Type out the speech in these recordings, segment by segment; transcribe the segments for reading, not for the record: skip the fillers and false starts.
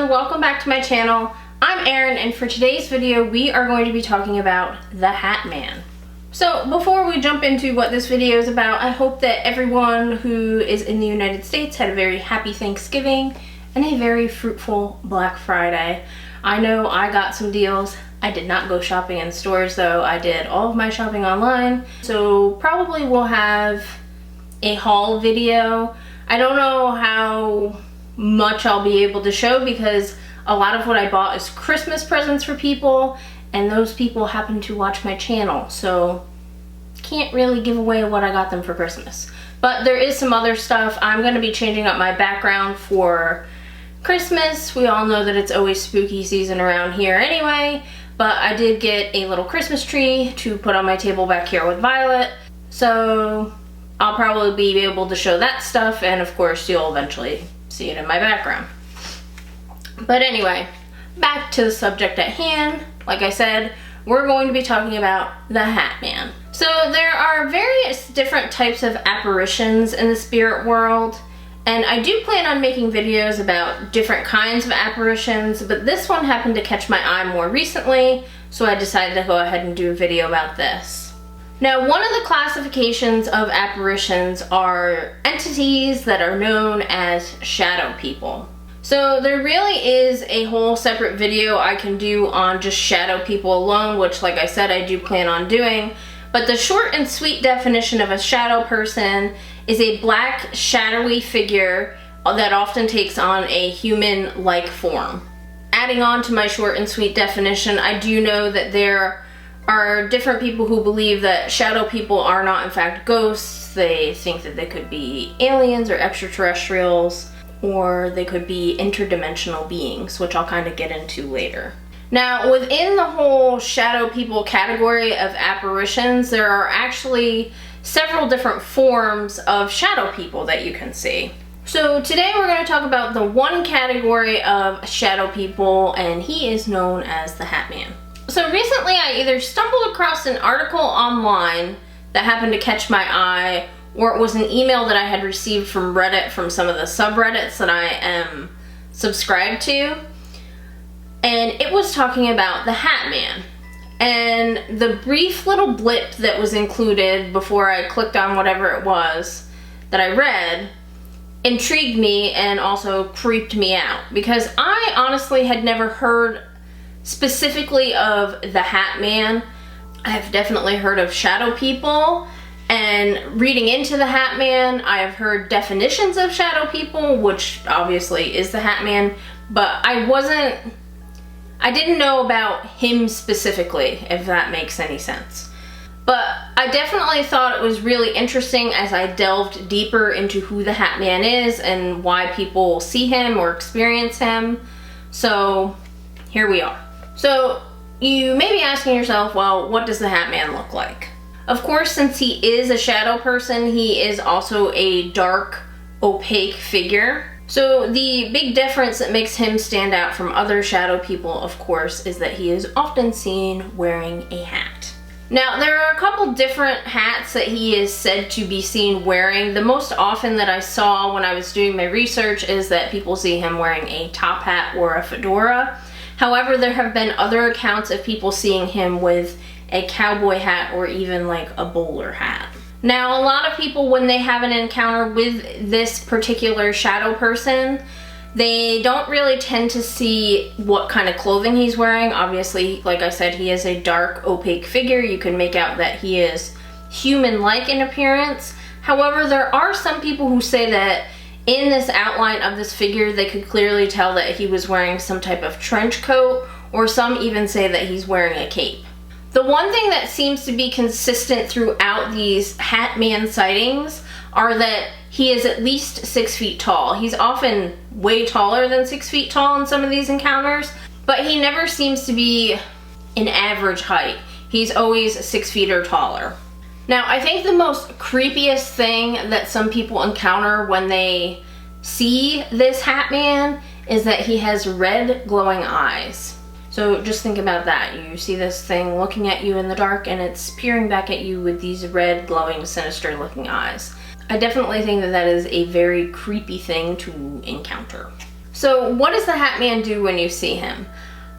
everyone, welcome back to my channel. I'm Erin, and for today's video we are going to be talking about the Hat Man. So before we jump into what this video is about, I hope that everyone who is in the United States had a very happy Thanksgiving and a very fruitful Black Friday. I know I got some deals. I did not go shopping in stores though. I did all of my shopping online. So probably we'll have a haul video. I don't know how much I'll be able to show because a lot of what I bought is Christmas presents for people, and those people happen to watch my channel, so can't really give away what I got them for Christmas. But there is some other stuff. I'm going to be changing up my background for Christmas. We all know that it's always spooky season around here anyway, but I did get a little Christmas tree to put on my table back here with Violet, so I'll probably be able to show that stuff, and of course you'll eventually see it in my background. But anyway, back to the subject at hand. Like I said, we're going to be talking about the Hat Man. So there are various different types of apparitions in the spirit world, and I do plan on making videos about different kinds of apparitions, but this one happened to catch my eye more recently, so I decided to go ahead and do a video about this. Now, one of the classifications of apparitions are entities that are known as shadow people. So there really is a whole separate video I can do on just shadow people alone, which, like I said, I do plan on doing. But the short and sweet definition of a shadow person is a black, shadowy figure that often takes on a human-like form. Adding on to my short and sweet definition, I do know that there are different people who believe that shadow people are not in fact ghosts. They think that they could be aliens or extraterrestrials, or they could be interdimensional beings, which I'll kind of get into later. Now, within the whole shadow people category of apparitions, there are actually several different forms of shadow people that you can see. So today we're going to talk about the one category of shadow people, and he is known as the Hat Man. So recently I either stumbled across an article online that happened to catch my eye, or it was an email that I had received from Reddit, from some of the subreddits that I am subscribed to, and it was talking about the Hat Man. And the brief little blip that was included before I clicked on whatever it was that I read intrigued me and also creeped me out, because I honestly had never heard specifically of the Hat Man. I have definitely heard of shadow people, and reading into the Hat Man, I have heard definitions of shadow people, which obviously is the Hat Man, but I didn't know about him specifically, if that makes any sense. But I definitely thought it was really interesting as I delved deeper into who the Hat Man is and why people see him or experience him. So here we are. So you may be asking yourself, well, what does the Hat Man look like? Of course, since he is a shadow person, he is also a dark, opaque figure. So the big difference that makes him stand out from other shadow people, of course, is that he is often seen wearing a hat. Now, there are a couple different hats that he is said to be seen wearing. The most often that I saw when I was doing my research is that people see him wearing a top hat or a fedora. However, there have been other accounts of people seeing him with a cowboy hat or even like a bowler hat. Now, a lot of people, when they have an encounter with this particular shadow person, they don't really tend to see what kind of clothing he's wearing. Obviously, like I said, he is a dark, opaque figure. You can make out that he is human-like in appearance. However, there are some people who say that in this outline of this figure, they could clearly tell that he was wearing some type of trench coat, or some even say that he's wearing a cape. The one thing that seems to be consistent throughout these Hat Man sightings are that he is at least 6 feet tall. He's often way taller than 6 feet tall in some of these encounters, but he never seems to be an average height. He's always 6 feet or taller. Now, I think the most creepiest thing that some people encounter when they see this Hat Man is that he has red glowing eyes. So just think about that. You see this thing looking at you in the dark, and it's peering back at you with these red, glowing, sinister looking eyes. I definitely think that that is a very creepy thing to encounter. So what does the Hat Man do when you see him?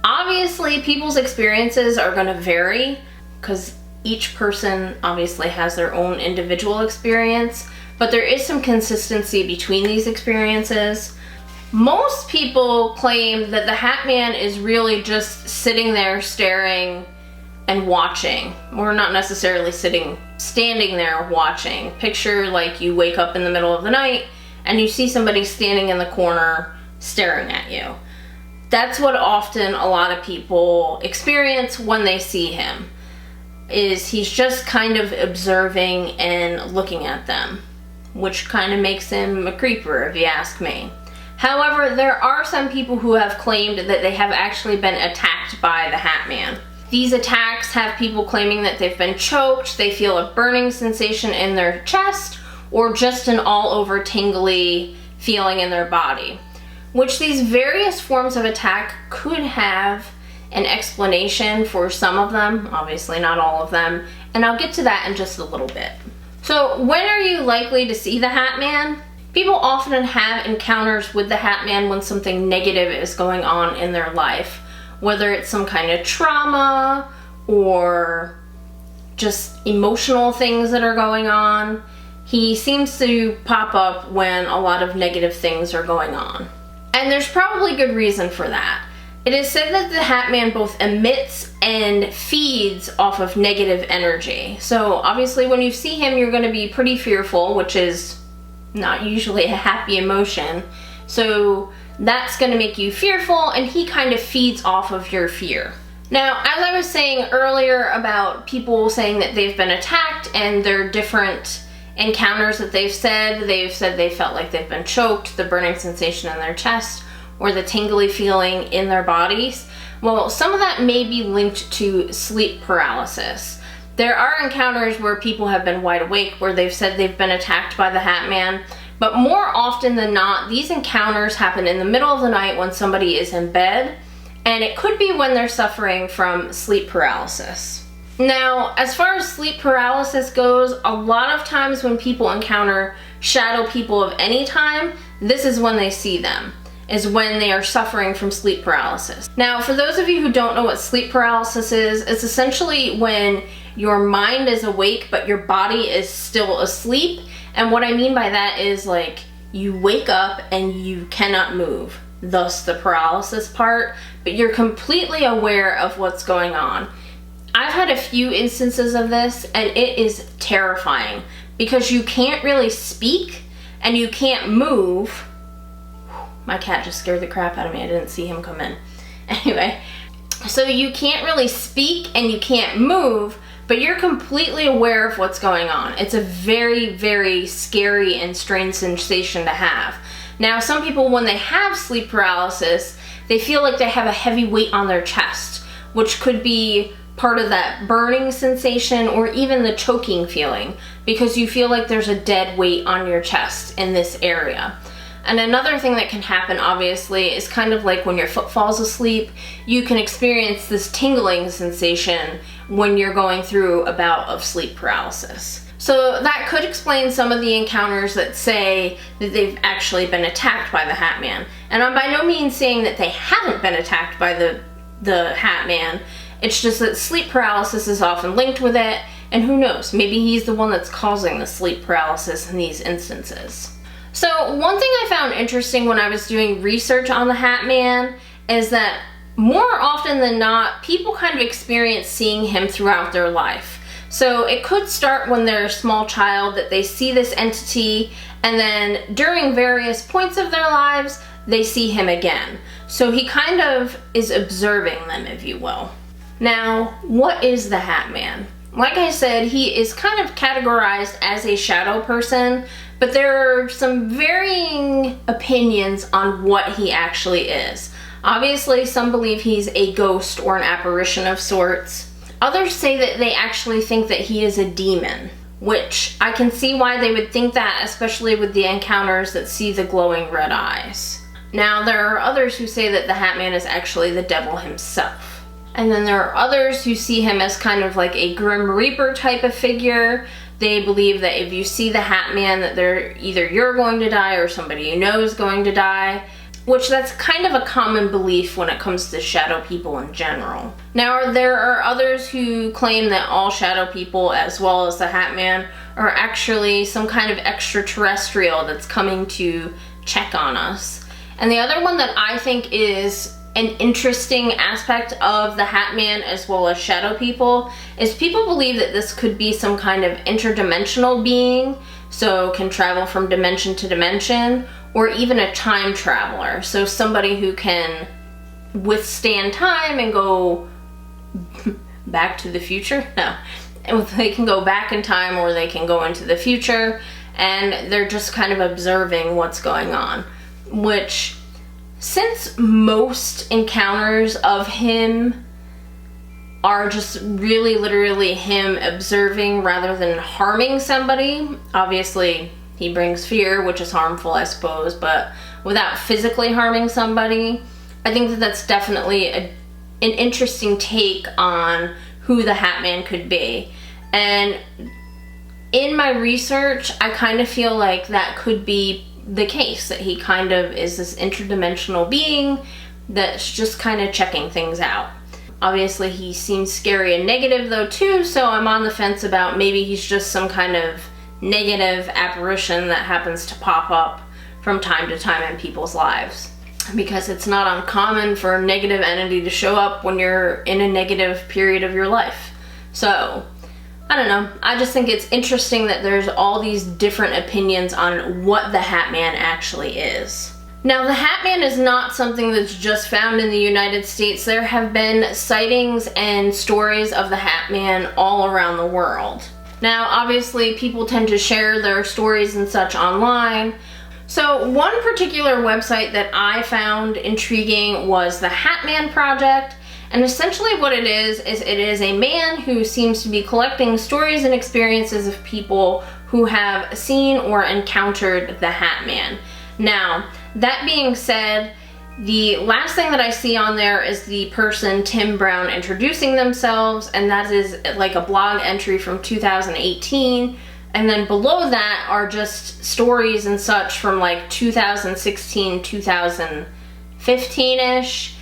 Obviously, people's experiences are going to vary because each person obviously has their own individual experience, but there is some consistency between these experiences. Most people claim that the Hat Man is really just sitting there staring and watching, or not necessarily standing there watching. Picture like you wake up in the middle of the night and you see somebody standing in the corner staring at you. That's what often a lot of people experience when they see him, is he's just kind of observing and looking at them, which kind of makes him a creeper if you ask me. However, there are some people who have claimed that they have actually been attacked by the Hat Man. These attacks have people claiming that they've been choked, they feel a burning sensation in their chest, or just an all-over tingly feeling in their body. Which these various forms of attack could have an explanation for some of them, obviously not all of them, and I'll get to that in just a little bit. So when are you likely to see the Hat Man? People often have encounters with the Hat Man when something negative is going on in their life, whether it's some kind of trauma or just emotional things that are going on. He seems to pop up when a lot of negative things are going on. And there's probably good reason for that. It is said that the Hat Man both emits and feeds off of negative energy. So obviously when you see him, you're going to be pretty fearful, which is not usually a happy emotion. So that's going to make you fearful, and he kind of feeds off of your fear. Now, as I was saying earlier about people saying that they've been attacked and their different encounters that they've said they felt like they've been choked, the burning sensation in their chest, or the tingly feeling in their bodies. Well, some of that may be linked to sleep paralysis. There are encounters where people have been wide awake where they've said they've been attacked by the Hat Man, but more often than not, these encounters happen in the middle of the night when somebody is in bed, and it could be when they're suffering from sleep paralysis. Now, as far as sleep paralysis goes, a lot of times when people encounter shadow people of any time, this is when they see them, is when they are suffering from sleep paralysis. Now, for those of you who don't know what sleep paralysis is, it's essentially when your mind is awake but your body is still asleep. And what I mean by that is like you wake up and you cannot move, thus the paralysis part, but you're completely aware of what's going on. I've had a few instances of this, and it is terrifying because you can't really speak and you can't move. My cat just scared the crap out of me. I didn't see him come in. Anyway, so you can't really speak and you can't move, but you're completely aware of what's going on. It's a very, very scary and strange sensation to have. Now, some people, when they have sleep paralysis, they feel like they have a heavy weight on their chest, which could be part of that burning sensation or even the choking feeling, because you feel like there's a dead weight on your chest in this area. And another thing that can happen, obviously, is kind of like when your foot falls asleep, you can experience this tingling sensation when you're going through a bout of sleep paralysis. So that could explain some of the encounters that say that they've actually been attacked by the Hat Man. And I'm by no means saying that they haven't been attacked by the Hat Man. It's just that sleep paralysis is often linked with it, and who knows, maybe he's the one that's causing the sleep paralysis in these instances. So one thing I found interesting when I was doing research on the Hat Man is that more often than not, people kind of experience seeing him throughout their life. So it could start when they're a small child, that they see this entity, and then during various points of their lives, they see him again. So he kind of is observing them, if you will. Now, what is the Hat Man? Like I said, he is kind of categorized as a shadow person, but there are some varying opinions on what he actually is. Obviously, some believe he's a ghost or an apparition of sorts. Others say that they actually think that he is a demon, which I can see why they would think that, especially with the encounters that see the glowing red eyes. Now, there are others who say that the Hat Man is actually the devil himself. And then there are others who see him as kind of like a Grim Reaper type of figure. They believe that if you see the Hat Man, that either you're going to die or somebody you know is going to die. which that's kind of a common belief when it comes to shadow people in general. Now, there are others who claim that all shadow people, as well as the Hat Man, are actually some kind of extraterrestrial that's coming to check on us. And the other one that I think is an interesting aspect of the Hat Man as well as shadow people is people believe that this could be some kind of interdimensional being, so can travel from dimension to dimension, or even a time traveler, so somebody who can withstand time and go back to the future. No, they can go back in time or they can go into the future, and they're just kind of observing what's going on, which, since most encounters of him are just really literally him observing rather than harming somebody, obviously he brings fear, which is harmful, I suppose, but without physically harming somebody, I think that that's definitely an interesting take on who the Hat Man could be. And in my research, I kind of feel like that could be the case, that he kind of is this interdimensional being that's just kind of checking things out. Obviously, he seems scary and negative though too, so I'm on the fence about maybe he's just some kind of negative apparition that happens to pop up from time to time in people's lives, because it's not uncommon for a negative entity to show up when you're in a negative period of your life. So I don't know, I just think it's interesting that there's all these different opinions on what the Hat Man actually is. Now, the Hat Man is not something that's just found in the United States. There have been sightings and stories of the Hat Man all around the world. Now, obviously, people tend to share their stories and such online. So one particular website that I found intriguing was the Hat Man Project. And essentially what it is it is a man who seems to be collecting stories and experiences of people who have seen or encountered the Hat Man. Now, that being said, the last thing that I see on there is the person Tim Brown introducing themselves, and that is like a blog entry from 2018. And then below that are just stories and such from like 2016, 2015-ish.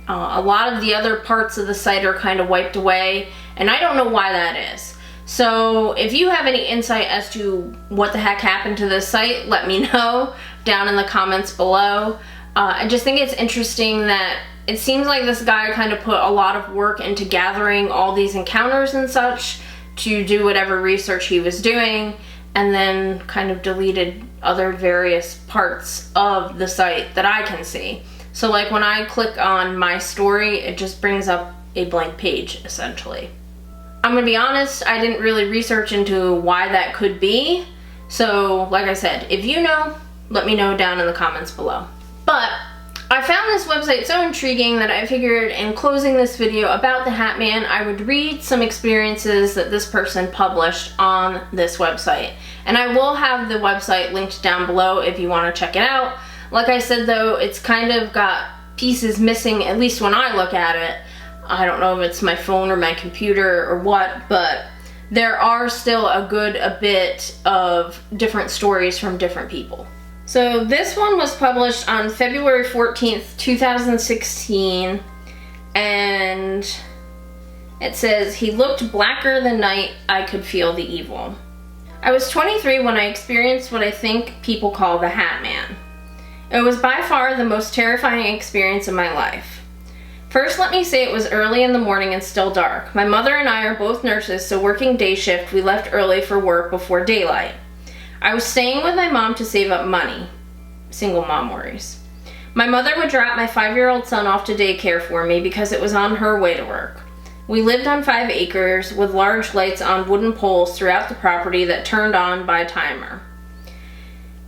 A lot of the other parts of the site are kind of wiped away, and I don't know why that is. So if you have any insight as to what the heck happened to this site, let me know down in the comments below. I just think it's interesting that it seems like this guy kind of put a lot of work into gathering all these encounters and such to do whatever research he was doing, and then kind of deleted other various parts of the site that I can see. So like when I click on my story, it just brings up a blank page, essentially. I'm gonna be honest, I didn't really research into why that could be. So like I said, if you know, let me know down in the comments below. But I found this website so intriguing that I figured in closing this video about the Hat Man, I would read some experiences that this person published on this website. And I will have the website linked down below if you want to check it out. Like I said though, it's kind of got pieces missing, at least when I look at it. I don't know if it's my phone or my computer or what, but there are still a bit of different stories from different people. So this one was published on February 14th, 2016, and it says, "He looked blacker than night, I could feel the evil. I was 23 when I experienced what I think people call the Hat Man. It was by far the most terrifying experience of my life. First, let me say it was early in the morning and still dark. My mother and I are both nurses, so working day shift, we left early for work before daylight. I was staying with my mom to save up money. Single mom worries. My mother would drop my 5-year-old son off to daycare for me because it was on her way to work. We lived on 5 acres with large lights on wooden poles throughout the property that turned on by timer.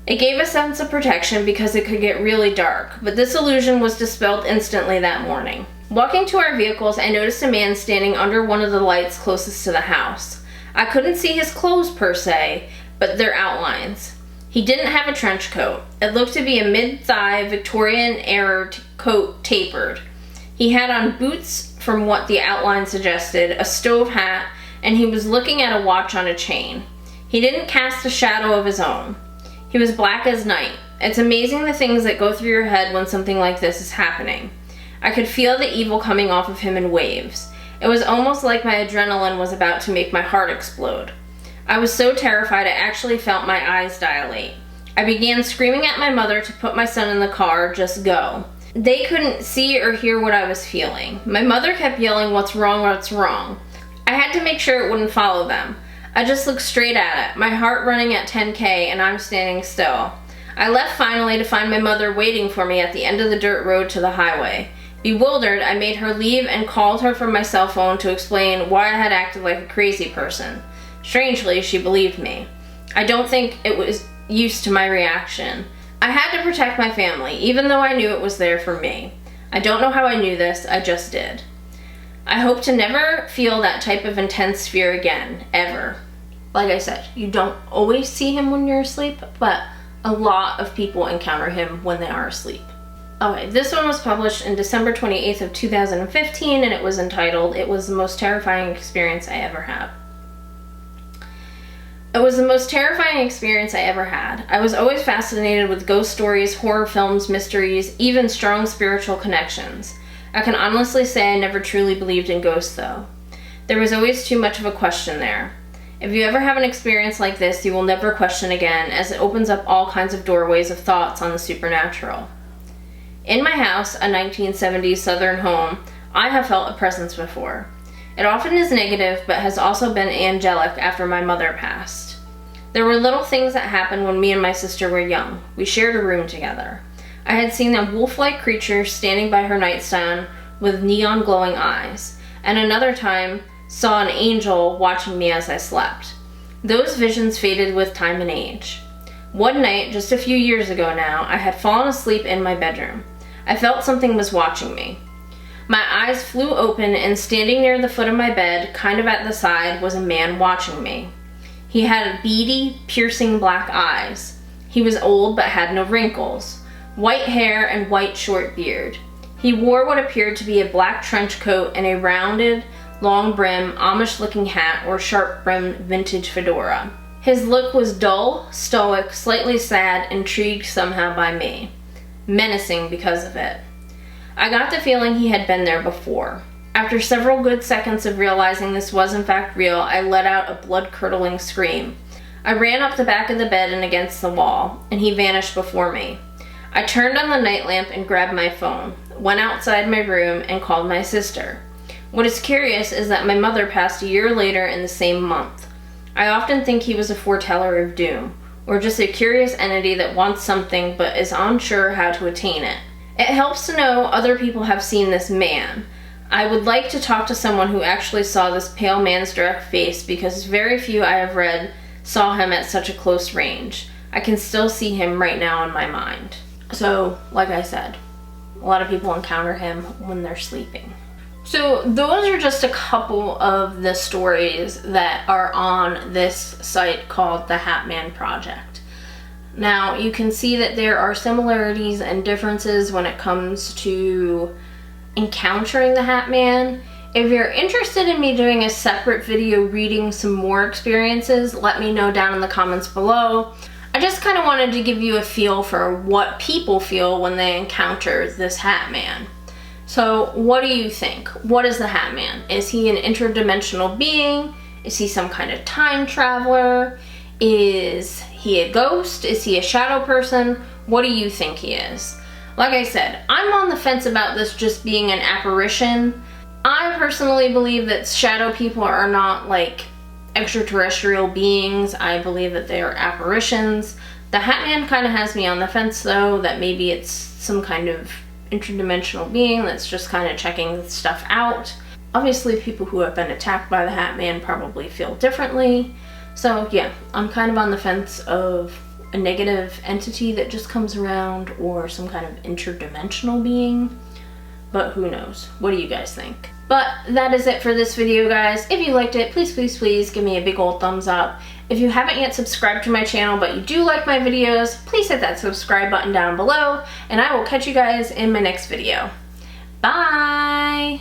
It gave a sense of protection because it could get really dark, but this illusion was dispelled instantly that morning. Walking to our vehicles, I noticed a man standing under one of the lights closest to the house. I couldn't see his clothes per se, but their outlines. He didn't have a trench coat. It looked to be a mid-thigh Victorian-era coat tapered. He had on boots from what the outline suggested, a stove hat, and he was looking at a watch on a chain. He didn't cast a shadow of his own. He was black as night. It's amazing the things that go through your head when something like this is happening. I could feel the evil coming off of him in waves. It was almost like my adrenaline was about to make my heart explode. I was so terrified I actually felt my eyes dilate. I began screaming at my mother to put my son in the car, just go. They couldn't see or hear what I was feeling. My mother kept yelling, "What's wrong, what's wrong?" I had to make sure it wouldn't follow them. I just looked straight at it, my heart running at 10K, and I'm standing still. I left finally to find my mother waiting for me at the end of the dirt road to the highway. Bewildered, I made her leave and called her from my cell phone to explain why I had acted like a crazy person. Strangely, she believed me. I don't think it was used to my reaction. I had to protect my family, even though I knew it was there for me. I don't know how I knew this, I just did. I hope to never feel that type of intense fear again, ever. Like I said, you don't always see him when you're asleep, but a lot of people encounter him when they are asleep. Okay, this one was published in December 28th of 2015, and it was entitled, "It was the most terrifying experience I ever had." It was the most terrifying experience I ever had. I was always fascinated with ghost stories, horror films, mysteries, even strong spiritual connections. I can honestly say I never truly believed in ghosts, though. There was always too much of a question there. If you ever have an experience like this, you will never question again, as it opens up all kinds of doorways of thoughts on the supernatural. In my house, a 1970s southern home, I have felt a presence before. It often is negative, but has also been angelic after my mother passed. There were little things that happened when me and my sister were young. We shared a room together. I had seen a wolf-like creature standing by her nightstand with neon glowing eyes, and another time saw an angel watching me as I slept. Those visions faded with time and age. One night, just a few years ago now, I had fallen asleep in my bedroom. I felt something was watching me. My eyes flew open, and standing near the foot of my bed, kind of at the side, was a man watching me. He had beady, piercing black eyes. He was old but had no wrinkles, white hair and white short beard. He wore what appeared to be a black trench coat and a rounded, long brim, Amish-looking hat or sharp-brimmed vintage fedora. His look was dull, stoic, slightly sad, intrigued somehow by me. Menacing because of it. I got the feeling he had been there before. After several good seconds of realizing this was in fact real, I let out a blood-curdling scream. I ran up the back of the bed and against the wall, and he vanished before me. I turned on the night lamp and grabbed my phone, went outside my room, and called my sister. What is curious is that my mother passed a year later in the same month. I often think he was a foreteller of doom, or just a curious entity that wants something but is unsure how to attain it. It helps to know other people have seen this man. I would like to talk to someone who actually saw this pale man's direct face, because very few I have read saw him at such a close range. I can still see him right now in my mind. So, like I said, a lot of people encounter him when they're sleeping. So those are just a couple of the stories that are on this site called the Hat Man Project. Now, you can see that there are similarities and differences when it comes to encountering the Hat Man. If you're interested in me doing a separate video reading some more experiences, let me know down in the comments below. I just kind of wanted to give you a feel for what people feel when they encounter this Hat Man. So what do you think? What is the Hat Man? Is he an interdimensional being? Is he some kind of time traveler? Is he a ghost? Is he a shadow person? What do you think he is? Like I said, I'm on the fence about this just being an apparition. I personally believe that shadow people are not like extraterrestrial beings. I believe that they are apparitions. The Hat Man kind of has me on the fence though, that maybe it's some kind of interdimensional being that's just kind of checking stuff out. Obviously people who have been attacked by the Hat Man probably feel differently. So yeah, I'm kind of on the fence of a negative entity that just comes around or some kind of interdimensional being, but who knows? What do you guys think? But that is it for this video, guys. If you liked it, please, please, please give me a big old thumbs up. If you haven't yet subscribed to my channel, but you do like my videos, please hit that subscribe button down below, and I will catch you guys in my next video. Bye!